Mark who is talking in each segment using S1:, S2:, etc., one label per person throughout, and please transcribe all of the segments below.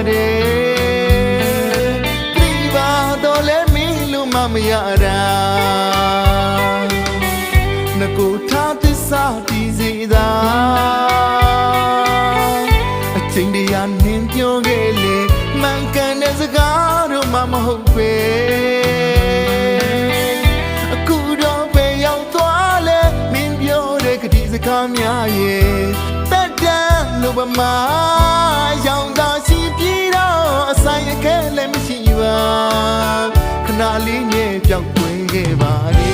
S1: ပါတယ်ပြပါတော့လဲမင်းလို့မမရတာငါကိုထားသစ္စာတည်စေသာအချိန်တည်းနင်းပြောခဲ့လေမှန်ကန်တဲ့စကားတော့မဟုတ်ပဲအခုတော့ပဲရောက်သွားလဲမင်းပြောတဲ့ကတိစကားများရဲ့တက်တန်းလို့ပါမရောင်သာရှိပြီးတော့အဆိုင်အခဲလည်းမရှိပါခဏလေးနဲ့ပြောင်းသွင်းခဲ့ပါလေ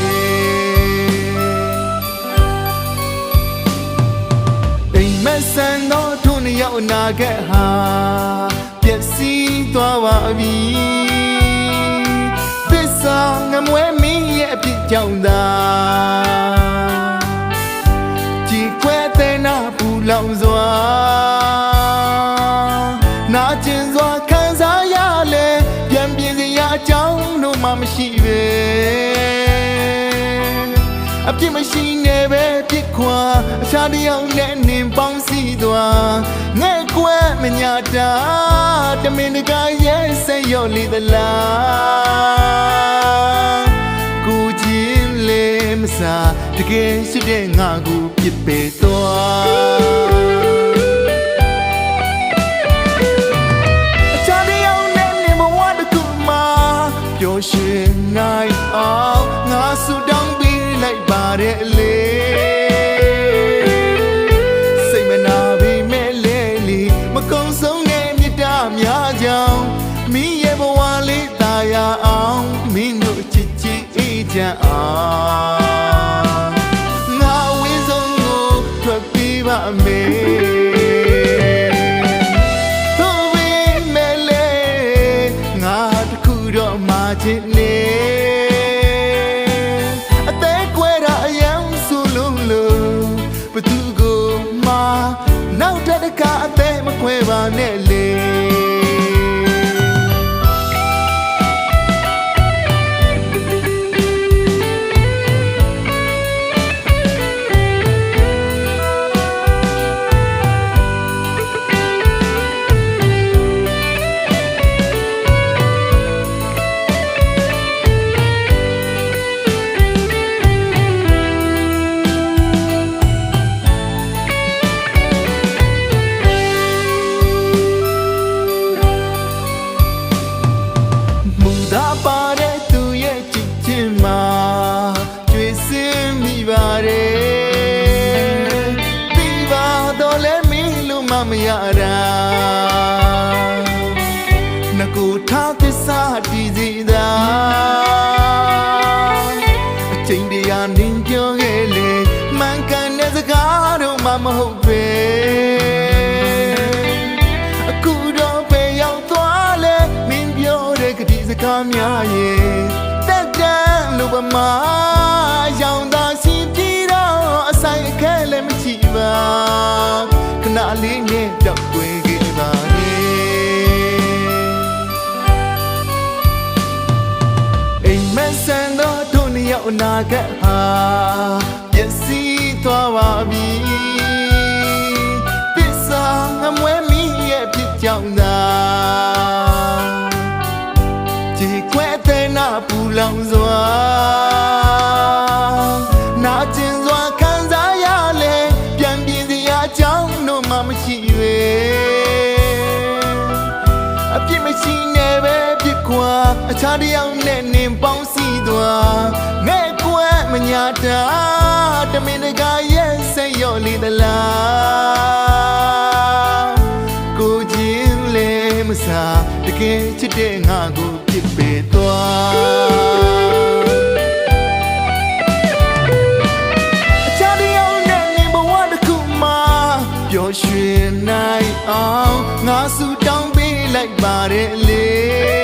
S1: အိမ်မဆန်တော့ထုံးရောက်နာခဲ့ဟာပျက်စီးသွားပါပြီသစ္စာငမွဲမင်းရဲ့အဖြစ်ကြောင့်သာကြည်ခွဲတဲ့နာပူလောင်စွာနာကျင်စွာခံစားရလဲပြန်ပြင်စရာအကြောင်းတို့မှမရှိပဲအပြစ်မရှိနေပဲပြစ်ခွာအခြားတစ်ယောက်နဲ့နင်ပေါင်းစည်းသွားငဲ့ကွယ်မညာတာတမင်တကာရဲ့ဆက်ရော်လေသလားကိုချင်းလေမစားတကယ်ရှိတဲ့ငါကိုပြစ်ပေသွားအခြားတစ်ယောက်နဲ့နင်ဘဝတစ်ခုမှာပျော်ရွှင်နိုင်အောင်ငါဆုတောင်းလိုက်ပါတယ်လေစိတ်မနာပေမဲ့လေလီမကုံဆုံးတဲ့မြတ်တာများကြောင့်မင်းရဲ့ဘဝလေးသာယာအောင်မင်းတို့ချစ်ချစ်အေးချမ်းအောင်ငါဝင်းဆုံးကိုထွက်ပြေးပါမယ်တို့ပေမဲ့လေငါတခုတော့မှချစ်နေဘသူကိုမှနောက်ထပ်တစ်ခါအသေးမခွဲပါနဲ့လေပါတဲ့သူရဲ့ချစ်ချင်းမှာကျွေးစင်းမိပါတယ်ပြီးပါတော့လဲမင်းလို့မမရတာငါကိုထားသစ္စာတည်စေသာအချိန်တည်းနင်းပြောခဲ့လေမှန်ကန်တဲ့စကားတော့မဟုတ်ပဲအခုတော့ပဲရောက်သွားလဲမင်းပြောတဲ့ကတိစကားများရဲ့တက်တန်းလို့ပါမရောင်သာရှိပြီးတော့အဆိုင်အခဲလည်းမရှိပါခဏလေးနဲ့ပြောက်ွယ်ခဲ့ပါလေအိမ်မဆန်တော့ထုံးရောက်နာခဲ့ဟာပျက်စီးသွားပါပြီသစ္စာငမွဲမင်းရဲ့ဖြစ်ကြောင့်သာပူလောင်စွာနာကျင်စွာခံစားရလဲပြန်ပြင်စရာအကြောင်းတို့မှမရှိပဲအပြစ်မရှိနေပဲပြစ်ခွာအခြားတစ်ယောက်နဲ့နင်ပေါင်းစည်းသွားငဲ့ကွယ်မညာတာတမင်တကာရဲ့ဆက်ရော်လေသလားကိုချင်းလေမစားတကယ်ချစ်တဲ့ငါကိုပြစ်ပေသွားအခြားတစ်ယောက်နဲ့နင်ဘဝတစ်ခုမှာပျော်ရွှင်နိုင်အောင်ငါဆုတောင်းပေးလိုက်ပါတယ်လေ